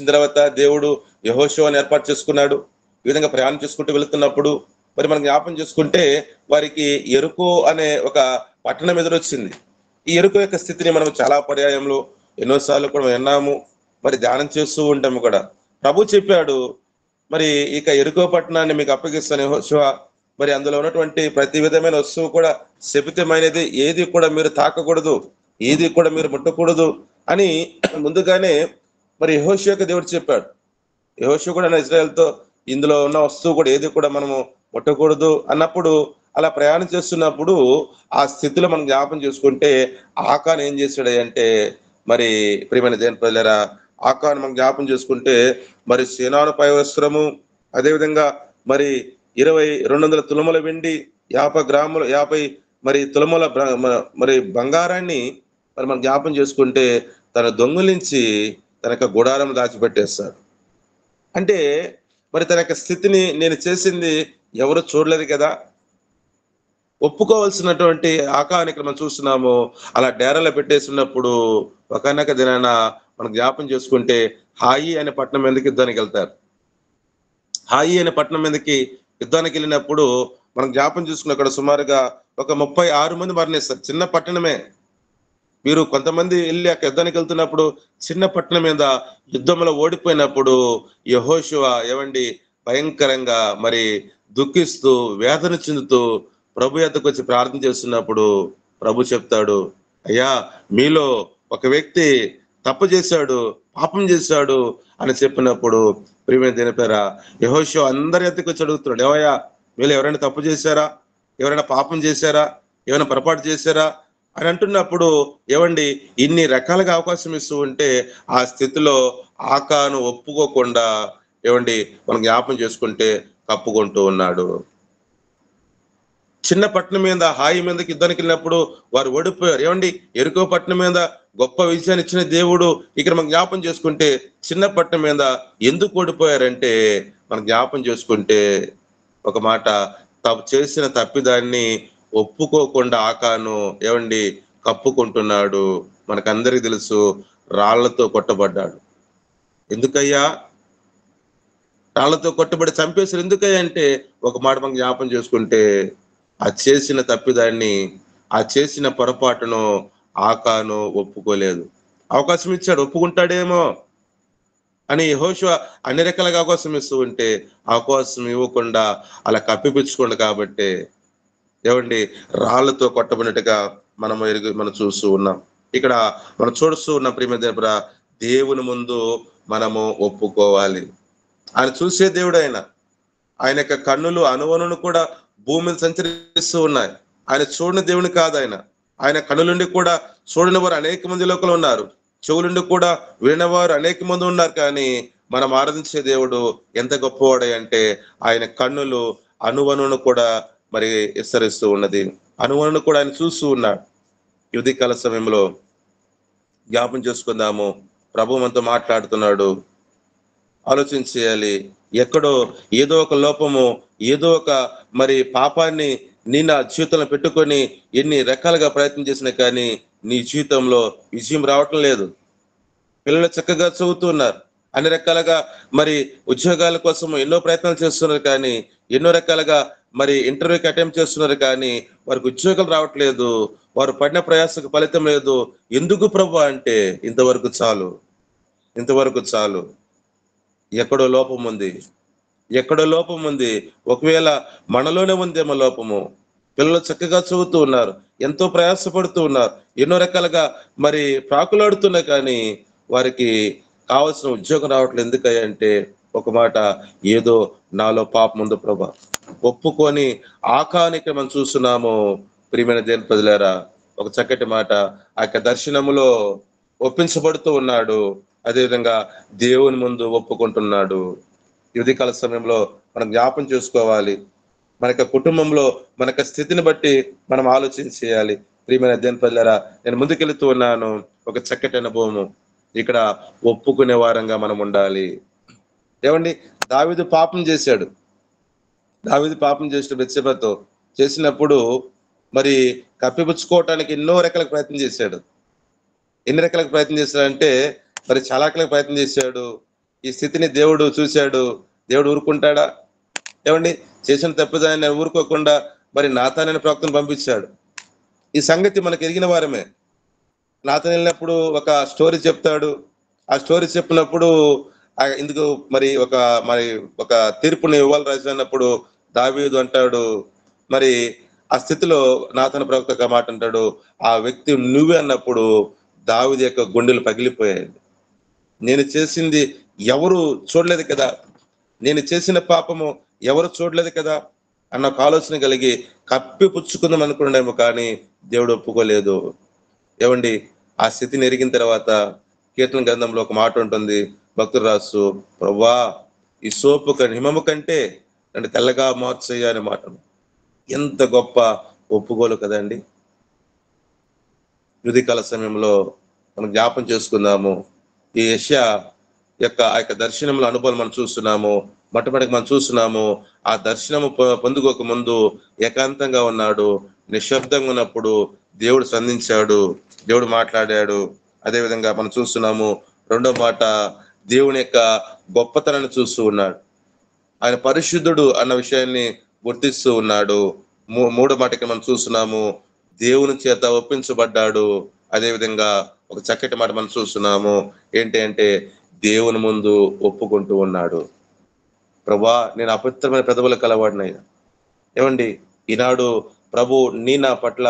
తర్వాత దేవుడు యెహోషువని ఏర్పాటు చేసుకున్నాడు. ఈ విధంగా ప్రయాణం చేసుకుంటూ వెళుతున్నప్పుడు మరి మనం జ్ఞాపం చేసుకుంటే వారికి యెరికో అనే ఒక పట్టణం ఎదురొచ్చింది. ఈ యెరికో యొక్క స్థితిని మనం చాలా పర్యాయంలో ఎన్నోసార్లు కూడా విన్నాము, మరి ధ్యానం చేస్తూ ఉంటాము కూడా. ప్రభు చెప్పాడు, మరి ఇక యెరికో పట్టణాన్ని మీకు అప్పగిస్తాను యెహోషువ, మరి అందులో ఉన్నటువంటి ప్రతి విధమైన వస్తువు కూడా శపితమైనది, ఏది కూడా మీరు తాకకూడదు, ఏది కూడా మీరు ముట్టకూడదు అని ముందుగానే మరి యెహోషువకు దేవుడు చెప్పాడు. యెహోషువ కూడా ఇశ్రాయేలుతో ఇందులో ఉన్న వస్తువు కూడా ఏది కూడా మనము ముట్టకూడదు అన్నప్పుడు, అలా ప్రయాణం చేస్తున్నప్పుడు ఆ స్థితిలో మనం జ్ఞాపం చేసుకుంటే ఆకాన్ ఏం చేశాడు అంటే, మరి ప్రియమైన దేవుని ప్రజలారా, ఆకాన్ మనం జ్ఞాపం చేసుకుంటే మరి సేనాను పై వస్త్రము, అదేవిధంగా మరి 200 తులముల వెండి, 50 మరి తులముల మరి బంగారాన్ని మరి మనం జ్ఞాపం చేసుకుంటే తన దొంగిలించి తన యొక్క గుడారం దాచిపెట్టేస్తాడు. అంటే మరి తన యొక్క స్థితిని నేను చేసింది ఎవరు చూడలేదు కదా. ఒప్పుకోవాల్సినటువంటి ఆకాన్ని ఇక్కడ మనం చూస్తున్నాము. అలా డేరాలో పెట్టేస్తున్నప్పుడు ఒకనొక దినాన మనం జ్ఞాపం చేసుకుంటే హాయి అనే పట్టణం మీదకి యుద్ధానికి వెళ్తారు. హాయి అనే పట్టణం మీదకి యుద్ధానికి వెళ్ళినప్పుడు మనం జ్ఞాపం చూసుకున్న అక్కడ సుమారుగా ఒక 36 మంది మరణిస్తారు. చిన్న పట్టణమే. మీరు కొంతమంది వెళ్ళి అక్కడ యుద్ధానికి వెళ్తున్నప్పుడు చిన్న పట్టణం మీద యుద్ధంలో ఓడిపోయినప్పుడు యెహోషువ ఏమండి భయంకరంగా మరి దుఃఖిస్తూ వేదన చెందుతూ ప్రభు యొద్దకు వచ్చి ప్రార్థన చేస్తున్నప్పుడు ప్రభు చెప్తాడు, అయ్యా మీలో ఒక వ్యక్తి తప్పు చేశాడు, పాపం చేశాడు అని చెప్పినప్పుడు ప్రియమైన దేవుని పేర యెహోషువ అందరి యొద్దకు వచ్చి అడుగుతున్నాడు, ఏమయ్యా వీళ్ళు ఎవరైనా తప్పు చేశారా, ఎవరైనా పాపం చేశారా, ఏమైనా పొరపాటు చేశారా అని అంటున్నప్పుడు ఏమండి ఇన్ని రకాలుగా అవకాశం ఇస్తూ ఉంటే ఆ స్థితిలో ఆకాను ఒప్పుకోకుండా ఏమండి మనం జ్ఞాపం చేసుకుంటే కప్పుకుంటూ ఉన్నాడు. చిన్న పట్టణం మీద హాయి మీదకి యుద్ధానికి వెళ్ళినప్పుడు వారు ఓడిపోయారు. ఏమండి ఎరుకో పట్టణం మీద గొప్ప విజయాన్ని ఇచ్చిన దేవుడు ఇక్కడ మనం జ్ఞాపం చేసుకుంటే చిన్న పట్టణం మీద ఎందుకు ఓడిపోయారంటే మనం జ్ఞాపం చేసుకుంటే ఒక మాట చేసిన తప్పిదాన్ని ఒప్పుకోకుండా ఆకాను ఏమండి కప్పుకుంటున్నాడు. మనకందరికి తెలుసు రాళ్లతో కొట్టబడ్డాడు. ఎందుకయ్యా రాళ్లతో కొట్టబడి చంపేశారు? ఎందుకయ్యా అంటే ఒక మాట మనం జ్ఞాపం చేసుకుంటే ఆ చేసిన తప్పిదాన్ని, ఆ చేసిన పొరపాటును ఆకాను ఒప్పుకోలేదు. అవకాశం ఇచ్చాడు, ఒప్పుకుంటాడేమో అని యెహోషువ అన్ని రకాలుగా అవకాశం ఇస్తూ ఉంటే అవకాశం ఇవ్వకుండా అలా కప్పిపుచ్చుకోండి. కాబట్టి ఏమండి రాళ్లతో కొట్టబడినట్టుగా మనం చూస్తూ ఉన్నాం. ఇక్కడ మనం చూస్తూ ఉన్న ప్రియమైన దేవుడా, దేవుని ముందు మనము ఒప్పుకోవాలి. ఆయన చూసే దేవుడు ఆయన యొక్క కన్నులు అనువనును కూడా భూమి మీద సంచరిస్తూ ఉన్నాయి. ఆయన చూడని దేవుని కాదు. ఆయన కన్నులుండి కూడా చూడని వారు అనేక మంది లోకలు ఉన్నారు, చెవులుండి కూడా వినవారు అనేక మంది ఉన్నారు. కానీ మనం ఆరాధించే దేవుడు ఎంత గొప్పవాడే అంటే ఆయన కన్నులు అనువనును కూడా మరి విస్తరిస్తూ ఉన్నది, అనువనును కూడా ఆయన చూస్తూ ఉన్నాడు. ఉదయకాల సమయంలో జ్ఞాపం చేసుకుందాము, ప్రభు మనతో మాట్లాడుతున్నాడు. ఆలోచన చేయాలి. ఎక్కడో ఏదో ఒక లోపము, ఏదో ఒక మరి పాపాన్ని నీ నా జీవితంలో పెట్టుకొని ఎన్ని రకాలుగా ప్రయత్నం చేసినా కానీ నీ జీవితంలో విజయం రావటం లేదు. పిల్లలు చక్కగా చదువుతున్నారు, అన్ని రకాలుగా మరి ఉద్యోగాల కోసం ఎన్నో ప్రయత్నాలు చేస్తున్నారు, కానీ ఎన్నో రకాలుగా మరి ఇంటర్వ్యూకి అటెంప్ట్ చేస్తున్నారు, కానీ వారికి ఉద్యోగాలు రావట్లేదు. వారు పడిన ప్రయాసకు ఫలితం లేదు. ఎందుకు ప్రభు అంటే ఇంతవరకు చాలు. ఎక్కడో లోపం ఉంది. ఒకవేళ మనలోనే ఉందేమో లోపము. పిల్లలు చక్కగా చదువుతూ ఉన్నారు, ఎంతో ప్రయాసపడుతూ ఉన్నారు, ఎన్నో రకాలుగా మరి ప్రాకులాడుతున్నా కానీ వారికి కావాల్సిన ఉద్యోగం రావట్లేదు. ఎందుకంటే ఒక మాట, ఏదో నాలో పాపం ఉంది ప్రభా ఒప్పుకొని ఆకానికి మనం చూస్తున్నాము. ప్రియమైన దేవుని ప్రజలారా, ఒక చక్కటి మాట, ఆ యొక్క దర్శనములో ఒప్పించబడుతూ ఉన్నాడు, అదేవిధంగా దేవుని ముందు ఒప్పుకుంటున్నాడు. ఉదయకాల సమయంలో మనం జ్ఞాపం చేసుకోవాలి. మన యొక్క కుటుంబంలో మన యొక్క స్థితిని బట్టి మనం ఆలోచన చేయాలి. ప్రియమైన దేవుని ప్రజలారా, నేను ముందుకెళ్తూ ఉన్నాను. ఒక చక్కటి అనుభవము, ఇక్కడ ఒప్పుకునే వారంగా మనం ఉండాలి. ఏమండి దావీదు పాపం చేసిన బెత్షెబతో చేసినప్పుడు మరి కప్పిపుచ్చుకోవటానికి ఎన్నో రకాల ప్రయత్నం చేశాడు. ఎన్ని రకాల ప్రయత్నం చేశాడంటే మరి చాలా రకాల ప్రయత్నం చేశాడు. ఈ స్థితిని దేవుడు చూశాడు. దేవుడు ఊరుకుంటాడా? ఏమండి చేసిన తప్పిదాన్ని ఊరుకోకుండా మరి నాతానని ప్రవక్తను పంపించాడు. ఈ సంగతి మనకు ఎరిగిన వారమే. నాతాను వెళ్ళినప్పుడు ఒక స్టోరీ చెప్తాడు. ఆ స్టోరీ చెప్పినప్పుడు ఇందుకు మరి ఒక తీర్పుని ఇవ్వాలి రాసినప్పుడు దావీదు అంటాడు, మరి ఆ స్థితిలో నాతాను ప్రవక్త ఒక మాట అంటాడు, ఆ వ్యక్తి నువ్వే అన్నప్పుడు దావీదు యొక్క గుండెలు పగిలిపోయాయి. నేను చేసింది ఎవరు చూడలేదు కదా, నేను చేసిన పాపము ఎవరు చూడలేదు కదా అన్న ఒక ఆలోచన కలిగి కప్పిపుచ్చుకుందాం అనుకున్నాడేమో, కానీ దేవుడు ఒప్పుకోలేదు. ఏమండి ఆ స్థితిని ఎరిగిన తర్వాత కీర్తన గ్రంథంలో ఒక మాట ఉంటుంది, భక్తుడు రాసు, ప్రభువా ఈ సోపు హిమము కంటే అంటే తెల్లగా మార్చయ్య అనే మాట. ఎంత గొప్ప ఒప్పుకోలు కదండి. ఉదయకాల సమయంలో మనం జ్ఞాపం చేసుకుందాము. ఈ యెషయా ఆ యొక్క దర్శనంలో అనుభవం మనం చూస్తున్నాము. మొట్టమొదటిగా మనం చూస్తున్నాము, ఆ దర్శనము పొందుకోక ముందు ఏకాంతంగా ఉన్నాడు, నిశ్శబ్దంగా ఉన్నప్పుడు దేవుడు స్పందించాడు, దేవుడు మాట్లాడాడు. అదేవిధంగా మనం చూస్తున్నాము, రెండో మాట దేవుని యొక్క గొప్పతనాన్ని చూస్తూ ఉన్నాడు, ఆయన పరిశుద్ధుడు అన్న విషయాన్ని గుర్తిస్తూ ఉన్నాడు. మూడో మాటకి మనం చూస్తున్నాము, దేవుని చేత ఒప్పించబడ్డాడు. అదేవిధంగా ఒక చక్కటి మాట మనం చూస్తున్నాము, ఏంటి అంటే దేవుని ముందు ఒప్పుకుంటూ ఉన్నాడు. ప్రభా నేను అపవిత్రమైన పెదవులు కలవాడినయ్యా. ఏమండి ఈనాడు ప్రభు నీ నా పట్ల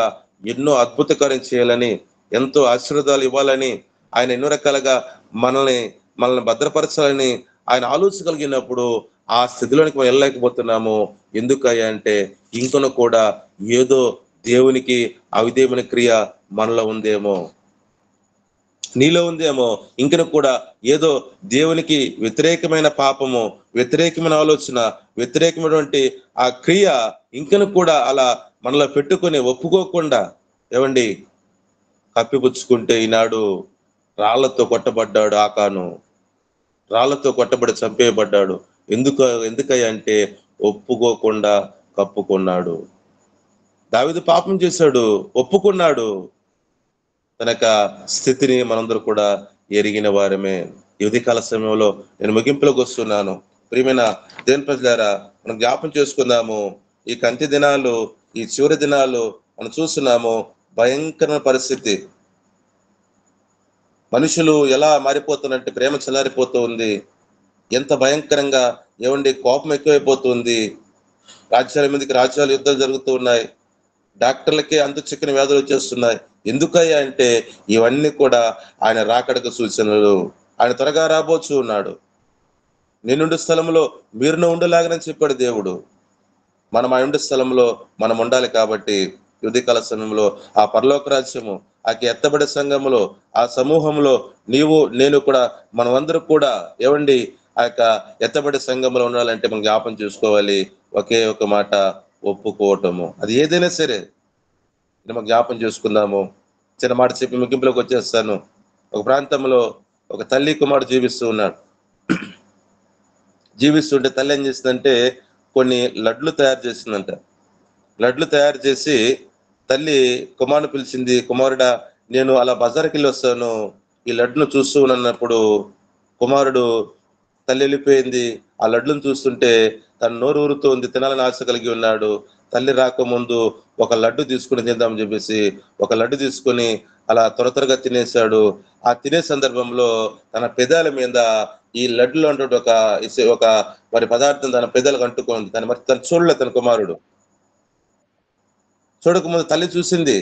ఎన్నో అద్భుత కార్యం చేయాలని, ఎంతో ఆశీర్వాదాలు ఇవ్వాలని, ఆయన ఎన్నో రకాలుగా మనల్ని భద్రపరచాలని ఆయన ఆలోచన కలిగినప్పుడు ఆ స్థితిలోనికి మనం వెళ్ళలేకపోతున్నాము. ఎందుకయ్యా అంటే ఇంకను కూడా ఏదో దేవునికి అవిధేయమైన క్రియ మనలో ఉందేమో, నీలో ఉందేమో. ఇంకను కూడా ఏదో దేవునికి వ్యతిరేకమైన పాపము, వ్యతిరేకమైన ఆలోచన, వ్యతిరేకమైనటువంటి ఆ క్రియ ఇంకను కూడా అలా మనలో పెట్టుకొని ఒప్పుకోకుండా ఏమండి కప్పిపుచ్చుకుంటే ఈనాడు రాళ్లతో కొట్టబడ్డాడు ఆకాను. రాళ్లతో కొట్టబడి చంపేయబడ్డాడు. ఎందుకయ్యా అంటే ఒప్పుకోకుండా కప్పుకున్నాడు. దావీదు పాపం చేశాడు, ఒప్పుకున్నాడు. తన యొక్క స్థితిని మనందరూ కూడా ఎరిగిన వారమే. ఈ ఉదయకాల సమయంలో నేను ముగింపులోకి వస్తున్నాను. ప్రియమైన దేవుని ప్రజలారా, మనం జ్ఞాపం చేసుకుందాము. ఈ కంటి దినాలు, ఈ చివరి దినాలు మనం చూస్తున్నాము. భయంకరమైన పరిస్థితి. మనుషులు ఎలా మారిపోతున్నట్టు, ప్రేమ చల్లారిపోతూ ఉంది. ఎంత భయంకరంగా ఏమండి కోపం ఎక్కువైపోతుంది. రాజ్యాల మీదకి రాజ్యాలు యుద్ధాలు జరుగుతూ ఉన్నాయి. డాక్టర్లకే అంతు చిక్కని వ్యాధులు వచ్చేస్తున్నాయి. ఎందుకయ్యా అంటే ఇవన్నీ కూడా ఆయన రాకడకు సూచనలు. ఆయన త్వరగా రాబోచు ఉన్నాడు. నేనుండే స్థలంలో మీరును ఉండలాగనని చెప్పాడు దేవుడు. మనం ఆ ఉండే స్థలంలో మనం ఉండాలి. కాబట్టి ఉదయకాల సమయంలో ఆ పరలోక రాజ్యము, ఆ ఎత్తబడే సంఘములో, ఆ సమూహంలో నీవు నేను కూడా, మనమందరూ కూడా ఏమండి ఆ యొక్క ఎత్తబడే సంఘంలో ఉండాలంటే మనం జ్ఞాపం చేసుకోవాలి. ఒకే ఒక మాట, ఒప్పుకోవటము. అది ఏదైనా సరే మనం జ్ఞాపం చేసుకుందాము. చిన్న మాట చెప్పి ముగింపులోకి వచ్చేస్తాను. ఒక ప్రాంతంలో ఒక తల్లి కుమారుడు జీవిస్తూ ఉన్నాడు. జీవిస్తుంటే తల్లి ఏం చేసిందంటే కొన్ని లడ్లు తయారు చేసిందంట. లడ్లు తయారు చేసి తల్లి కుమారుని పిలిచింది. కుమారుడా, నేను అలా బజార్కి వెళ్ళి వస్తాను, ఈ లడ్డును చూస్తూ ఉన్నప్పుడు కుమారుడు, తల్లి వెళ్ళిపోయింది. ఆ లడ్లను చూస్తుంటే తను నోరు ఊరుతూ ఉంది, తినాలని ఆశ కలిగి ఉన్నాడు. తల్లి రాకముందు ఒక లడ్డు తీసుకుని తిందామని చెప్పేసి ఒక లడ్డు తీసుకొని అలా త్వరగా తినేశాడు. ఆ తినే సందర్భంలో తన పెదాల మీద ఈ లడ్డులో ఉన్నటువంటి ఒక మరి పదార్థం తన పెదాలకు అంటుకుంది. తను చూడలే. తన కుమారుడు చూడకముందు తల్లి చూసింది.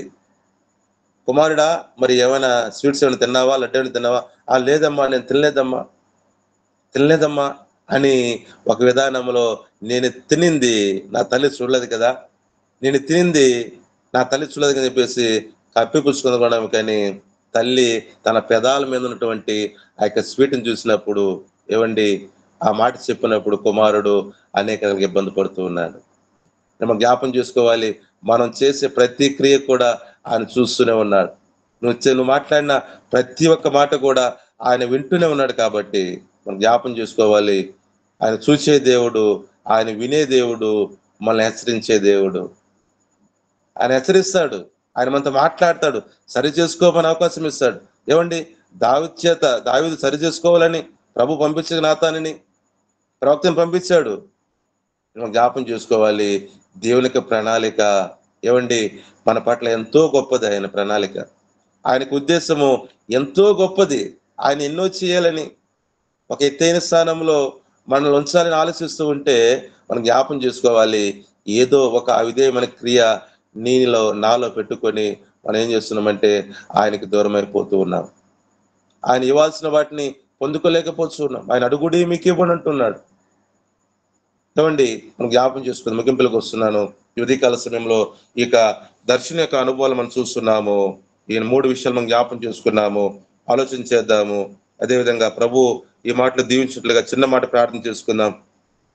కుమారుడా, మరి ఏమైనా స్వీట్స్ ఏమైనా తిన్నావా, లడ్డు ఏమైనా తిన్నావా? లేదమ్మా, నేను తినలేదమ్మా అని ఒక విధానంలో, నేను తినింది నా తల్లి చూడలేదు కదా, నేను తినింది నా తల్లి చూడలేదు అని చెప్పేసి కప్పిపుచ్చుకుందాం. కానీ తల్లి తన పెదాల మీద ఉన్నటువంటి ఆ యొక్క స్వీట్ని చూసినప్పుడు ఏమండి ఆ మాట చెప్పినప్పుడు కుమారుడు అనేక ఇబ్బంది పడుతూ ఉన్నాడు. మనం జ్ఞాపం చేసుకోవాలి. మనం చేసే ప్రతి క్రియ కూడా ఆయన చూస్తూనే ఉన్నాడు. నువ్వు మాట్లాడిన ప్రతి ఒక్క మాట కూడా ఆయన వింటూనే ఉన్నాడు. కాబట్టి మనం జ్ఞాపం చేసుకోవాలి. ఆయన చూసే దేవుడు, ఆయన వినే దేవుడు, మనల్ని హెచ్చరించే దేవుడు. ఆయన హెచ్చరిస్తాడు, ఆయన మనతో మాట్లాడతాడు, సరి చేసుకోమని అవకాశం ఇస్తాడు. ఏమండి దావీదు సరి చేసుకోవాలని ప్రభు పంపించిన నాతానని ప్రవక్తను పంపించాడు. మనం జ్ఞాపం చేసుకోవాలి. దేవునికి ప్రణాళిక ఏమండి మన పట్ల ఎంతో గొప్పది. ఆయన ప్రణాళిక, ఆయనకు ఉద్దేశము ఎంతో గొప్పది. ఆయన ఎన్నో చేయాలని, ఒక ఎత్తైన స్థానంలో మనల్ని ఉంచాలని ఆలోచిస్తూ ఉంటే మనం జ్ఞాపం చేసుకోవాలి. ఏదో ఒక అవిధేయమైన క్రియ నాలో పెట్టుకొని మనం ఏం చేస్తున్నామంటే ఆయనకి దూరం అయిపోతూ ఉన్నాం. ఆయన ఇవ్వాల్సిన వాటిని పొందుకోలేకపోతున్నాం. ఆయన అడుగుడి మీకు ఇవ్వను అంటున్నాడు. ఏమండి మనం జ్ఞాపం చేసుకుని ముగింపులకు వస్తున్నాను. ఉదయకాల సమయంలో ఇక దర్శన యొక్క అనుభవాలు మనం చూస్తున్నాము. ఈ 3 విషయాలు మనం జ్ఞాపం చేసుకున్నాము. ఆలోచన చేద్దాము. అదేవిధంగా ప్రభు ఈ మాటలు దీవించినట్లుగా చిన్న మాట ప్రార్థన చేసుకుందాం.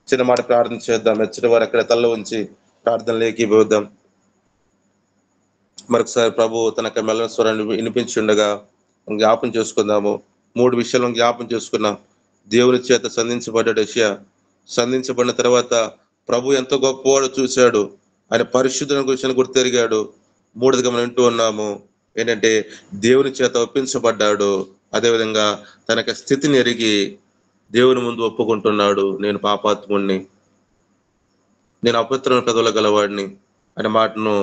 చిన్న మాట ప్రార్థన చేద్దాం. మెచ్చిన వారు అక్కడ తల్ల ఉంచి ప్రార్థనలు ఏకీభవిద్దాం. మరొకసారి ప్రభు తన మెల్లన స్వరాన్ని వినిపించుండగా జ్ఞాపం చేసుకుందాము. 3 విషయాలను జ్ఞాపం చేసుకున్నాం. దేవుని చేత సంధించబడ్డ యెషయా, సంధించబడిన తర్వాత ప్రభు ఎంతో గొప్పవాడు చూశాడు. ఆయన పరిశుద్ధుని గురించి గుర్తెరిగాడు. 3దిగా మనం వింటూ ఉన్నాము ఏంటంటే దేవుని చేత ఒప్పించబడ్డాడు. అదేవిధంగా తన యొక్క స్థితిని ఎరిగి దేవుని ముందు ఒప్పుకుంటున్నాడు. నేను పాపాత్ముడిని, నేను అపవిత్రమైన పెదవుల గలవాడిని అనే మాటను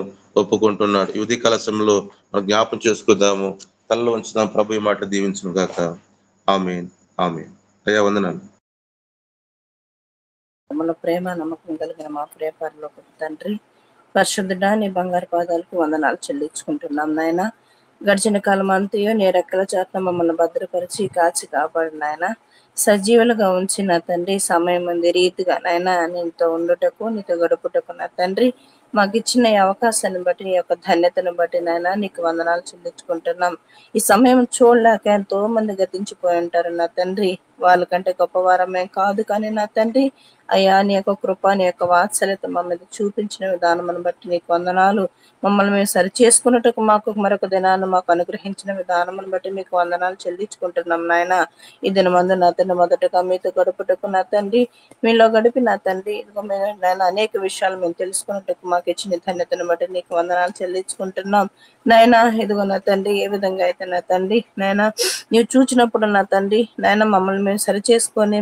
ఒప్పుకుంటున్నాడు. ఈ ఉదయకాల సమయంలో మనం జ్ఞాపం చేసుకుందాము. తలలో ఉంచుదాం. ప్రభు ఈ మాట దీవించును గాక. ఆమేన్, ఆమేన్. అయ్యా వందనాలు. మన ప్రేమ నమ్మకం కలిగిన మా ప్రియ పరలోకపు తండ్రి, పరిశుద్ధుడా, నీ బంగారు పాదాలకు వందనాలు చెల్లించుకుంటున్నాం నాయన. గడిచిన కాలం అంతయో నీ రెక్కల చాటున మమ్మల్ని భద్రపరిచి కాచి కాపాడు నాయన. సజీవులుగా ఉంచి నా తండ్రి సమయం ఉంది రీతిగా నాయన నీతో ఉండుటకు నీతో గడుపుటకు నా తండ్రి మాకు ఇచ్చిన ఈ అవకాశాన్ని బట్టి నీ యొక్క ధన్యతను బట్టి నాయన నీకు వందనాలు చెల్లించుకుంటున్నాం. ఈ సమయం చూడలేక ఎంతో మంది గతించిపోయి ఉంటారు నా తండ్రి. వాళ్ళకంటే గొప్పవారమే కాదు కానీ నా తండ్రి అయ్యా నీ యొక్క కృప నీ యొక్క వాత్సల్యత మా మీద చూపించిన విధానమును బట్టి నీకు వందనాలు. మమ్మల్ని మేము సరి చేసుకున్నట్టుకు మాకు మరొక దినాన్ని మాకు అనుగ్రహించిన విధానమును బట్టి మీకు వందనాలు చెల్లించుకుంటున్నాం నాయన. ఈ దినమందు నా తండ్రి మొదటగా మీతో గడుపుటకు నా తండ్రి మీలో గడిపి నా తండ్రి ఇదిగో నాయన అనేక విషయాలు మేము తెలుసుకున్నట్టుకు మాకు ఇచ్చిన ధన్యతను బట్టి నీకు వందనాలు చెల్లించుకుంటున్నాం నాయన. ఇదిగో నా తండ్రి ఏ విధంగా అయితే నా తండ్రి నాయన నీవు చూచినప్పుడు నా తండ్రి నాయన మమ్మల్ని మేము సరి చేసుకొని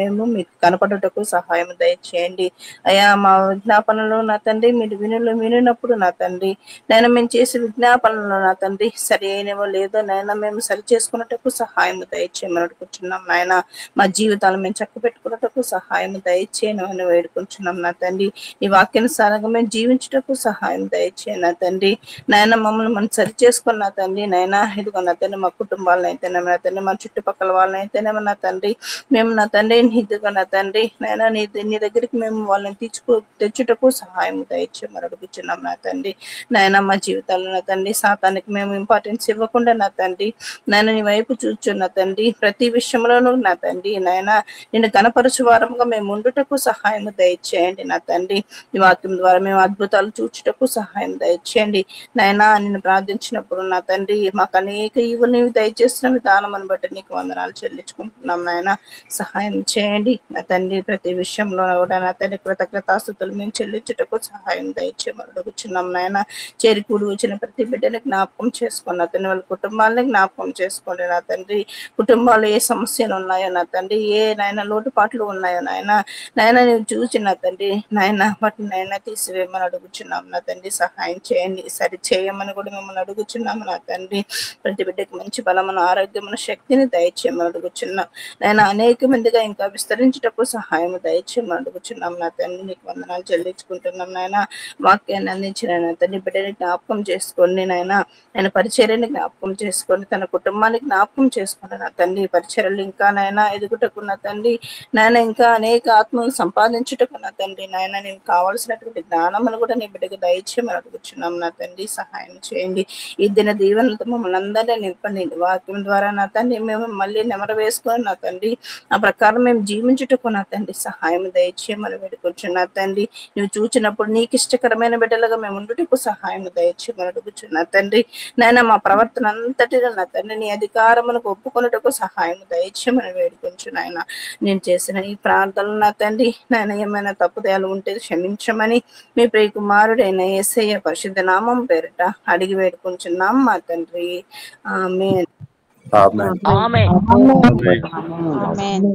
మేము మీకు కనపడుటకు సహాయం దయచేయండి అయ్యా. మా విజ్ఞాపనలు నా తండ్రి మీరు వినినప్పుడు నా తండ్రి నాయన మేము చేసే విజ్ఞాపనలు నా తండ్రి సరి అయినవో లేదో నాయన మేము సరి చేసుకున్నట్టుకు సహాయం దయచేయమని అడుగుతున్నాం నాయన. మా జీవితాలు మేము చక్క పెట్టుకున్నట్టుకు సహాయం దయచేయమని వేడుకుంటున్నాం నా తండ్రి. ఈ వాక్యానుసారంగా మేము జీవించుటకు సహాయం దయచేయను నా తండ్రి నాయన. మమ్మల్ని మనం సరి చేసుకున్న నా తండ్రి నాయన ఇదిగో నా తండ్రి మా కుటుంబాలను అయితేనేమో నా తండ్రి మా చుట్టుపక్కల వాళ్ళని అయితేనేమో నా తండ్రి మేము నా తండ్రి ఇదిగో నా తండ్రి నాయన నీ దగ్గరికి మేము వాళ్ళని తెచ్చుటకు సహాయం దయచేయమని అడుగుతున్నాం నా తండ్రి నాయన. మా జీవితాల్లో నా తండ్రి సాతానికి మేము ఇంపార్టెన్స్ ఇవ్వకుండా నా తండ్రి నాయన నీ వైపు చూచున్న తండ్రి ప్రతి విషయంలోనూ నా తండ్రి నాయన నిన్ను గణపరచు వారంగా మేము ఉండుటకు సహాయం దయచేయండి నా తండ్రి. ఈ వాక్యం ద్వారా మేము అద్భుతాలు చూచుటకు సహాయం దయచేయండి నాయన. నిన్ను ప్రార్థించినప్పుడు నా తండ్రి మాకు అనేక ఈవులు నీవు దయచేసిన విధానం బట్టి నీకు వందనాలు చెల్లించుకుంటున్నాం నాయన. సహాయం చేయండి నా తండ్రి. ప్రతి విషయంలో కూడా నా తండ్రి కృతజ్ఞతాస్తుతులు మేము చెల్లించుటకు సహాయం దయచేయమని అడుగుచున్నాం నాయన. చేరికూడి వచ్చిన ప్రతి బిడ్డని జ్ఞాపకం చేసుకోండి అతని వాళ్ళ కుటుంబాలని జ్ఞాపకం చేసుకోండి నా తండ్రి. కుటుంబాలు ఏ సమస్యలు ఉన్నాయో నా తండ్రి ఏ నాయన లోటుపాట్లు ఉన్నాయో నాయన నీవు చూసి నా తండ్రి నాయన వాటిని నాయన తీసివేయమని అడుగుచున్నాం నా తండ్రి. సహాయం చేయండి సరి చేయమని కూడా మిమ్మల్ని అడుగుచున్నాము నా తండ్రి. ప్రతి బిడ్డకి మంచి బలమును ఆరోగ్యమును శక్తిని దయచేయమని అడుగుచున్నాం నాయన. అనేక మందిగా ఇంకా విస్తరించుటకు సహాయం దయచేయమని అడుగుచున్నాం నా తండ్రి. నీకు వందనాలు చెల్లించుకుంటున్నాం నాయన. వాక్యాన్ని అందించిన నా తండ్రి బిడ్డని జ్ఞాపకం చేసుకోండి నాయన. ఆయన పరిచర్యని జ్ఞాపకం చేసుకోండి తన కుటుంబాన్ని జ్ఞాపకం చేసుకోండి నా తండ్రి. పరిచర్యలు ఇంకా నాయన ఎదుగుటకు నా తండ్రి నాయన ఇంకా అనేక ఆత్మను సంపాదించుటకు నా తండ్రి నాయన నేను కావాల్సినటువంటి జ్ఞానమును కూడా నీ బిడ్డకు దయచేయమని అడుగుచున్నాం నా తండ్రి. సహాయం చేయండి. ఈ దిన దీవెనలతో మమ్మల్ని అందరినీ నింపండి. వాక్యం ద్వారా నా తండ్రి మేము మళ్ళీ నెమర వేసుకొని నా తండ్రి ఆ ప్రకారం మేము జీవించుటకు నా తండ్రి సహాయం దయచేయమని వేడుకొచ్చున్నా తండ్రి. నువ్వు చూచినప్పుడు నీకు ఇష్టకరమైన బిడ్డలుగా మేము ఉండుటకు సహాయం దయచేయమని అడుగుచున్నా తండ్రి నాయన. మా ప్రవర్తన అంతటిలో నా తండ్రి నీ అధికారములకు ఒప్పుకొనుటకు సహాయం దయచేయమని వేడుకొంచు నాయన. నేను చేసిన ఈ ప్రాంతాలు నా తండ్రి నాయన ఏమైనా తప్పుదయాలు ఉంటే క్షమించమని మీ ప్రియ కుమారుడైన యేసయ్య పరిశుద్ధ నామం పేరిట అడిగి వేడుకొంచున్నాం మా తండ్రి. ఆమేన్. ఆమేన్. ఆమేన్. ఆమేన్.